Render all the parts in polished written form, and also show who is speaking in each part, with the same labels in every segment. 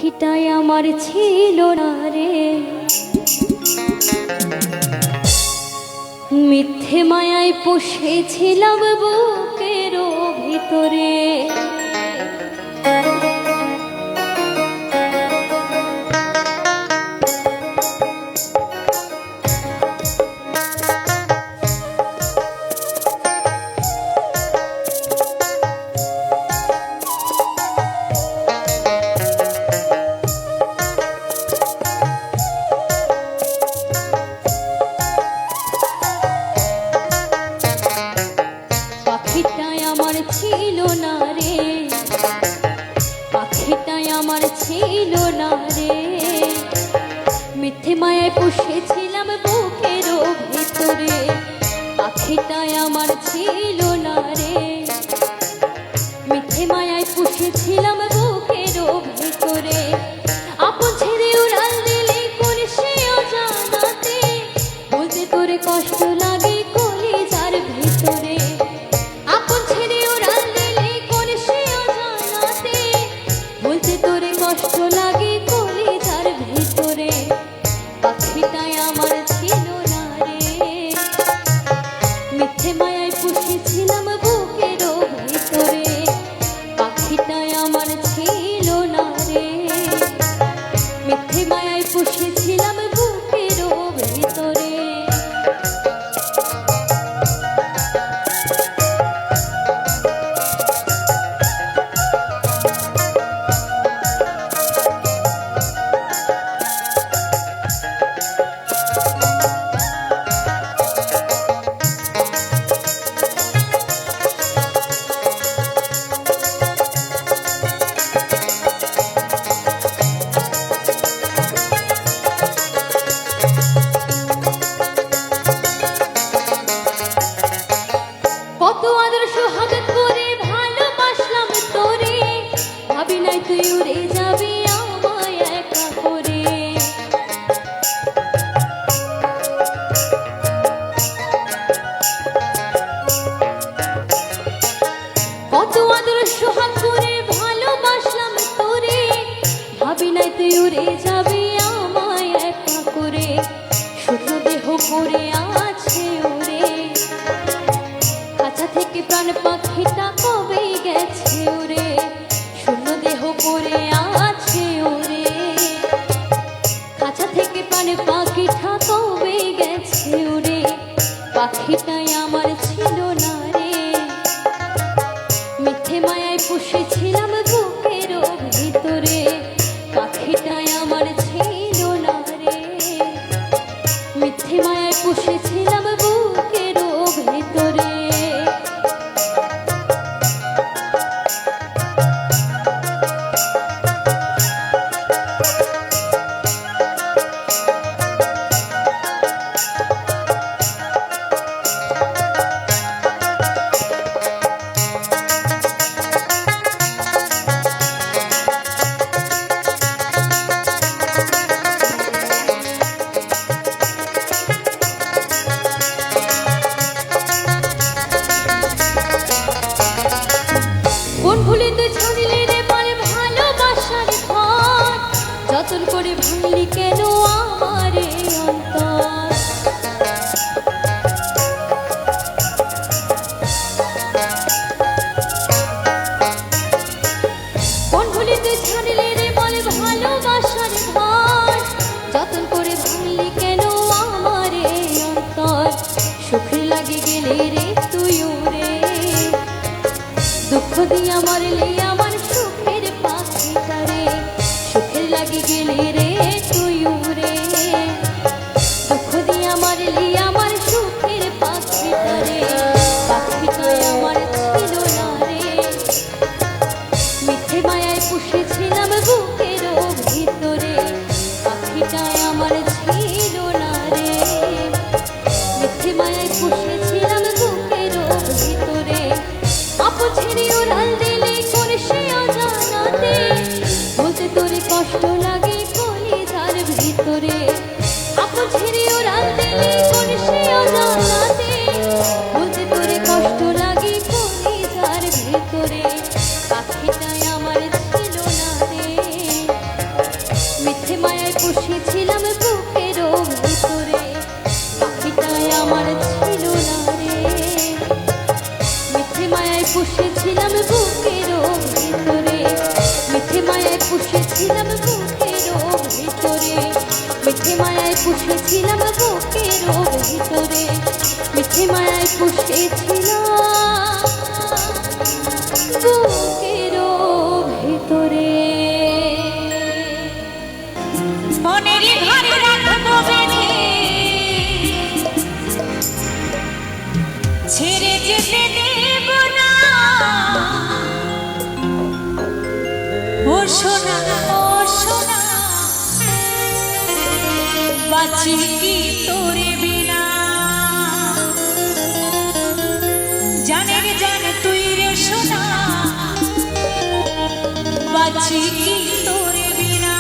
Speaker 1: পাখিটাই আমার ছিল না রে, মিথ্যে মায়ায় পুষেছিলাম বুকের ভিতরে। পাখিটাই আমার ছিল না রে, পাখিটাই আমার ছিল না রে, মিথ্যে মায়ায় পুষেছিলাম বুকের ভিতরে। পাখিটাই আমার ছিল না রে, মিথ্যে মায়ায় পুষেছিলাম বুকের ভিতরে। আপন ছেড়ে উড়াল দিলে কোন সে অজানাতে, বলতে তোরে কষ্ট লাগে কলিজার ভিতরে। আপন ছেড়ে উড়াল দিলে কোন সে অজানাতে, বলতে তোরে কষ্ট লাগে কলিজার ভিতরে। পাখিটাই আমার ছিল না রে, মিথ্যে মায়ায় পুষেছিলাম বুকের ভিতরে। পাখিটাই আমার ছিল না রে, মিথ্যে মায়ায় পুষেছিলাম বুকের ভিতরে। কত আদর সোহাগ করে ভালোবাসলাম তোরে, ভাবি নাই তুই উড়ে যাবি আমায় একা করে। কত আদর সোহাগ করে ভালোবাসলাম তোরে, ভাবি নাই তুই উড়ে যাবি আমায় একা করে। শুধু দেহ করে আছে উড়ে, কাছা থেকে প্রাণ পাখিটা কবে গেছে উড়ে। শূন্য দেহ করে আছে উড়ে, কাছা থেকে প্রাণ পাখিটা কবে গেছে উড়ে। পাখিটাই আমার ছিল না রে, মিথ্যে মায়ায় পুষেছিলাম বুকের ভিতরে। পাখিটাই আমার ছিল না রে, মিথ্যে মায়ায় পুষেছিলাম বুকের ভিতরে। কোন ভুলে তুই ছড়িলি রে পারে ভালোবাসার ঘর, যতন করে ভাঙলি কেন আমার অন্তর। কোন ভুলে তুই ছড়িলি রে বলে ভালোবাসার ঘর, যতন করে ভাঙলি কেন আমার অন্তর। সুখের লাগে গেলে রে তুই উড়ে, দুঃখ দিয়া মরলে আমার সুখের পাখিটারে। সুখের লাগে গেলে রে তুই উড়ে, দুঃখ দিয়া মরলে আমার সুখের পাখিটারে। পাখিটাই আমার ছিল না রে, মিথ্যে মায়ায় পুষেছিলাম বুকের ভিতরে। পাখিটাই আমার ছিল না রে, মিথ্যে মায়ায় পুষেছিলাম বুকের ভিতরে। আপন ছেড়ে উড়াল দিলে কোন সে অজানাতে, বলতে তোরে কষ্ট লাগে কলিজার ভিতরে। আপন ছেড়ে উড়াল দিলে কোন সে অজানাতে, বলতে তোরে কষ্ট লাগে কলিজার ভিতরে। পাখিটাই আমার ছিল না রে, পুষেছিলাম বুকের ভিতরে, মিঠে মায়ায় পুষেছিলাম বুকের ভিতরে, মিঠে মায়ায় পুষেছিলাম বুকের ভিতরে।
Speaker 2: মনের ঘরে রাখবো বেঁধে, ছেড়ে যেতে দেব না। ও সোনা, ও সোনা, বাঁচি কি তোরে বিনা। জানে রে জান তুই রে সোনা, বাঁচি কি তোরে বিনা।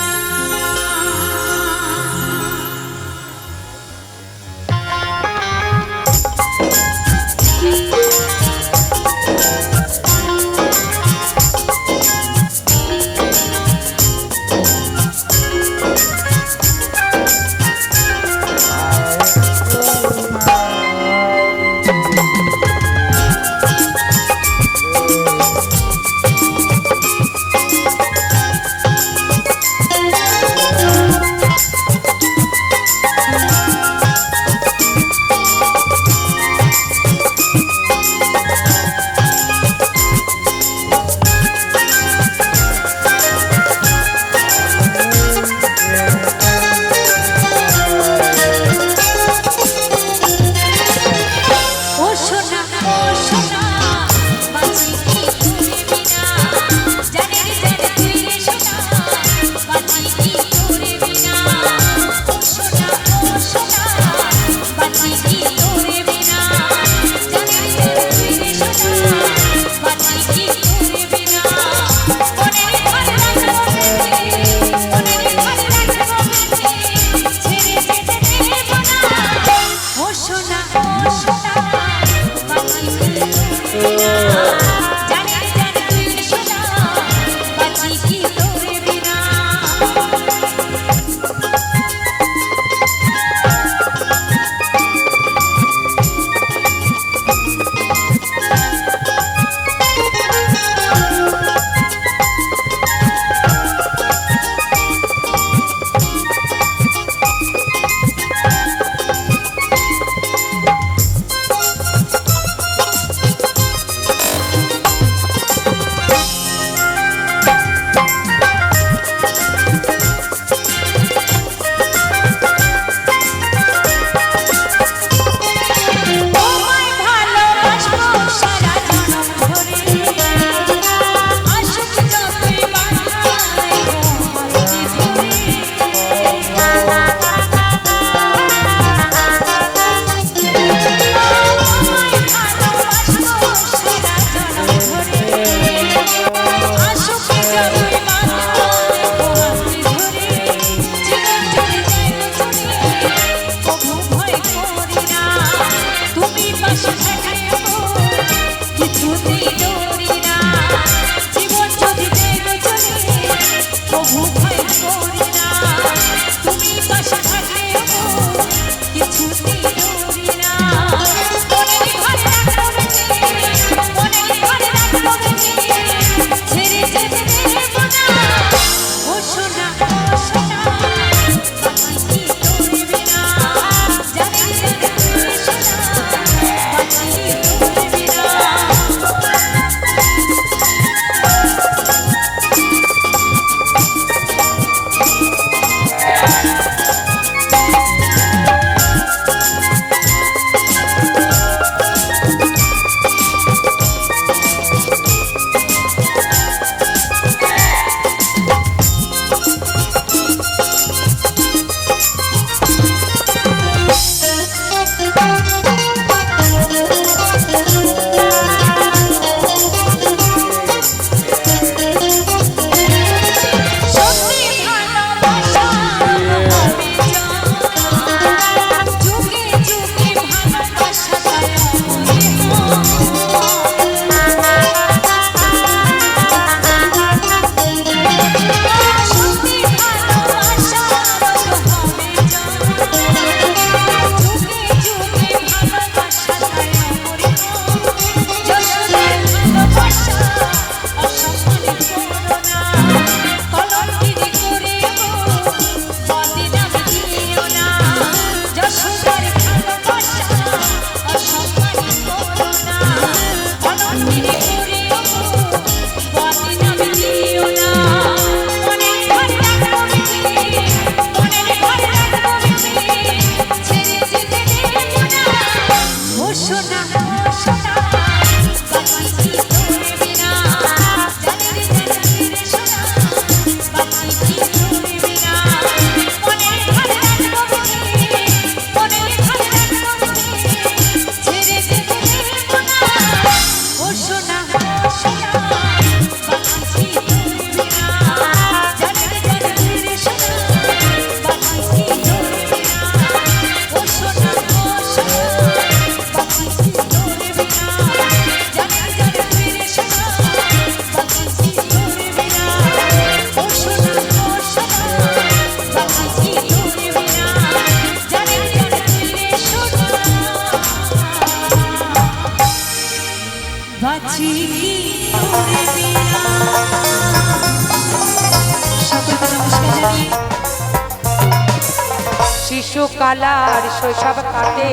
Speaker 3: শিশুকালার শৈশব কাটে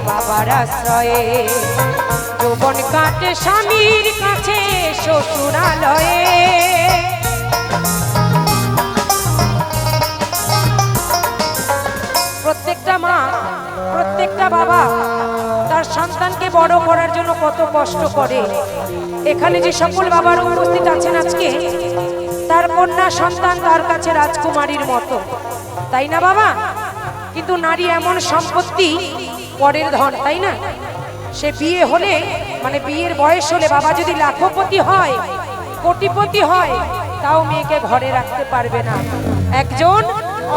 Speaker 3: বাবার আশ্রয়ে, যৌবন কাটে স্বামীর কাছে শ্বশুরালয়ে। প্রত্যেকটা মা, প্রত্যেকটা বাবা তার সন্তানকে বড় করার জন্য কত কষ্ট করে। এখানে যে সকল বাবার উপস্থিত আছেন আজকে, তার কন্যা সন্তান তার কাছে রাজকুমারীর মতো, তাই না বাবা? কিন্তু নারী এমন সম্পত্তি, পরের ধন, তাই না? সে বিয়ে হলে, মানে বিয়ের বয়স হলে বাবা যদি লাখপতি হয়, কোটিপতি হয়, তাও মেয়েকে ঘরে রাখতে পারবে না। একজন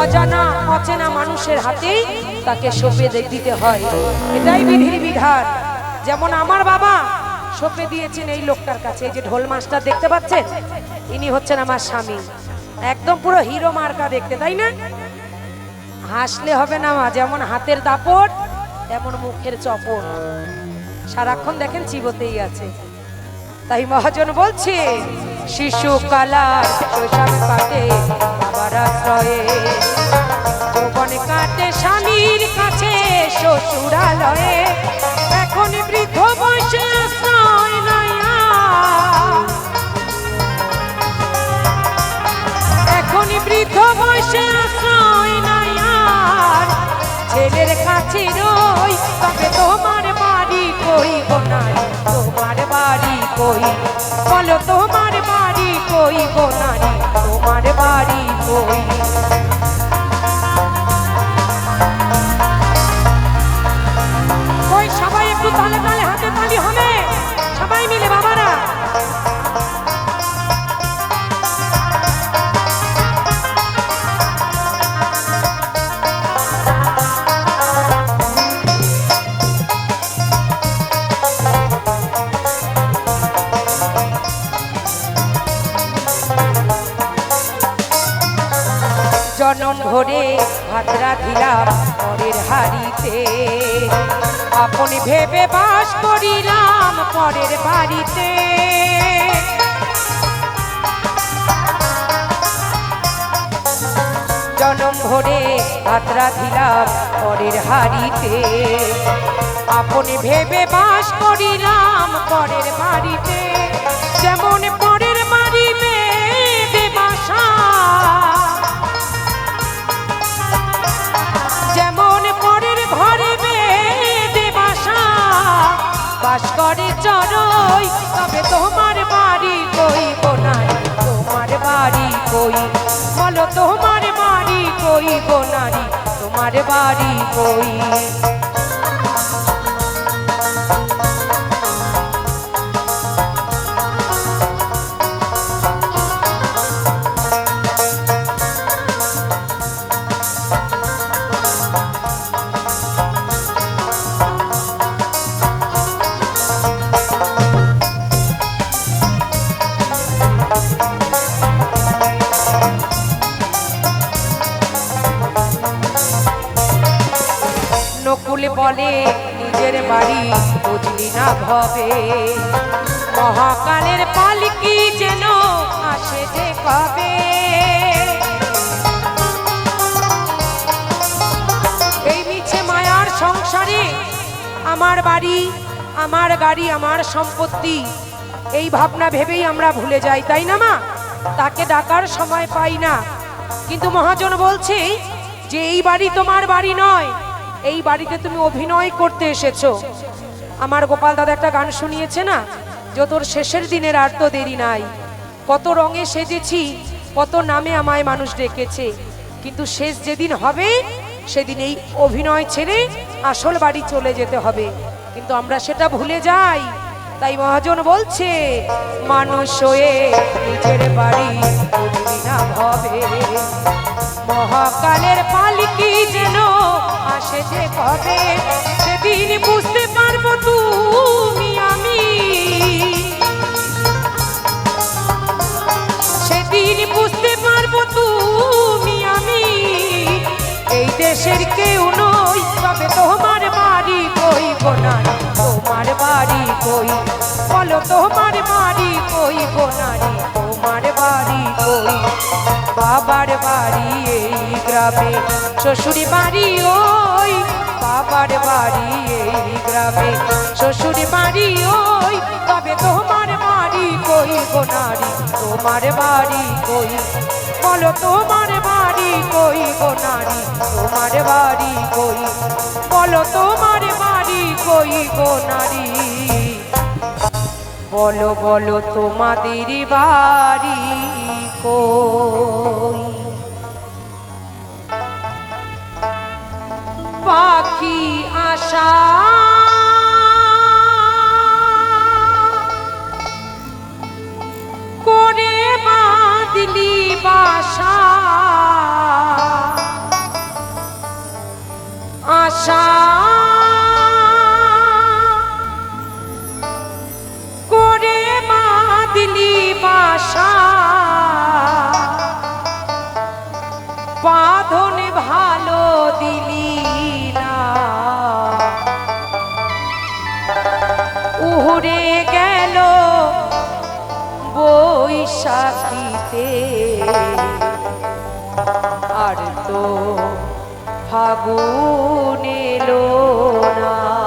Speaker 3: অজানা অচেনা মানুষের হাতেই তাকে সঁপে দিতে হয়। এটাই বিধির বিধান। যেমন আমার বাবা সঁপে দিয়েছেন এই লোকটার কাছে। এই যে ঢোল মাস্টার দেখতে পাচ্ছেন, ইনি হচ্ছেন আমার স্বামী। একদম পুরো হিরো মার্কা দেখতে, তাই না? হাসলে হবে না মা, যেমন হাতের দাপট তেমন মুখের চপট, সারাক্ষণ দেখেন চিবোতেই আছে। তাই মহাজন বলছে, শিশুকালার শৈশব কাটে বাবার আশ্রয়ে, যৌবন কাটে স্বামীর কাছে শ্বশুরালয়ে। এখন বৃদ্ধ বয়সে আশ্রয় নাই আর, এখন বৃদ্ধ বয়সে আশ্রয় নাই আর, ছেলের কাছে রই, তবে তোমার বাড়ি কই গো নারী, তোমার বাড়ি কই, বলো তোমার বাড়ি কই গো নারী, তোমার বাড়ি কই। কই সবাই একটু তালে তালে হাতে তালি হবে, সবাই মিলে বাবারা। জনম ভরে ভাত রাঁধিলাম পরের হাড়িতে, আপন ভেবে বাস করিলাম পরের বাড়িতে। জনম ভরে ভাত রাঁধিলাম পরের হাড়িতে, আপন ভেবে বাস করিলাম পরের বাড়িতে। যেমন পরের বাড়ি বেঁধে বাসা, যেমন পরের ঘরে বেঁধে বাসা, বাস করে চড়ই, তবে তোমার বাড়ি কই গো নারী, তোমার বাড়ি কই, বলো তোমার বাড়ি কই গো নারী, তোমার বাড়ি কই। নকুল বলে নিজের বাড়ি বুঝলি না ভবে, মহাকালের পালকি যেন আসে যে কবে। এই মিছে মায়ার সংসারে আমার বাড়ি, আমার গাড়ি, আমার সম্পত্তি, এই ভাবনা ভেবেই আমরা ভুলে যাই, তাই না মা? তাকে ডাকার সময় পাই না। কিন্তু মহাজন বলছে যে এই বাড়ি তোমার বাড়ি নয়, এই বাড়িতে তুমি অভিনয় করতে এসেছো। আমার গোপাল দাদা একটা গান শুনিয়েছে না, যে তোর শেষের দিনের আর তো দেরি নাই। কত রঙে সেজেছি, কত নামে আমায় মানুষ ডেকেছে, কিন্তু শেষ যেদিন হবে সেদিন এই অভিনয় ছেড়ে আসল বাড়ি চলে যেতে হবে। কিন্তু আমরা সেটা ভুলে যাই। তাই মহাজন বলছে, মানুষ হয়ে নিজের বাড়ি বুঝলি না ভবে, মহাকালের পালকি যেন আসে যে কবে। সেদিন বুঝতে পারবো তুমি আমি, সেদিন বুঝতে পারবো তুমি আমি, এই দেশের কেউ নই, তবে তোমার বাড়ি কই গো নারী, তোমার বাড়ি কই, বলো তোমার বাড়ি কই গো নারী, তোমার বাড়ি কই। বাবা বাবার বাড়ি এই গ্রামে, শ্বশুর বাড়ি ওই, বাবার বাড়ি এই গ্রামে, শ্বশুর বাড়ি ওই, তবে তোমার বাড়ি কই গো নারী, তোমার বাড়ি কই, বলো তোমার বাড়ি কই গো নারী, তোমার বাড়ি কই, বলো তোমার বাড়ি কই গো নারী, বলো বলো তোমাদের বাড়ি কই। পাখি আশা করে বাঁধলি বাসা, আশা করে বাঁধলি বাসা, বাঁধন ভালো দিলি না, উড়ে গেল বৈশাখীতে, আর তো ফাগুন এলো না।